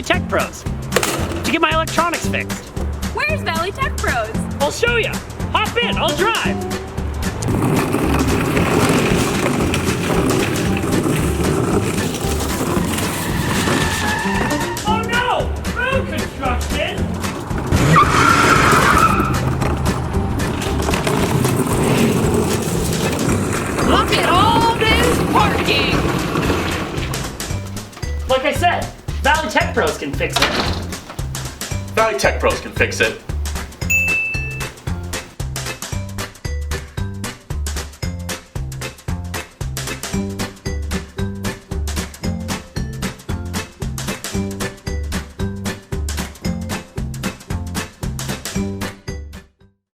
Valley TechPros to get my electronics fixed. Where's Valley TechPros? I'll show you. Hop in, I'll drive. Oh no! Road construction! Look at all this parking! Like I said, Valley TechPros can fix it. Valley TechPros can fix it.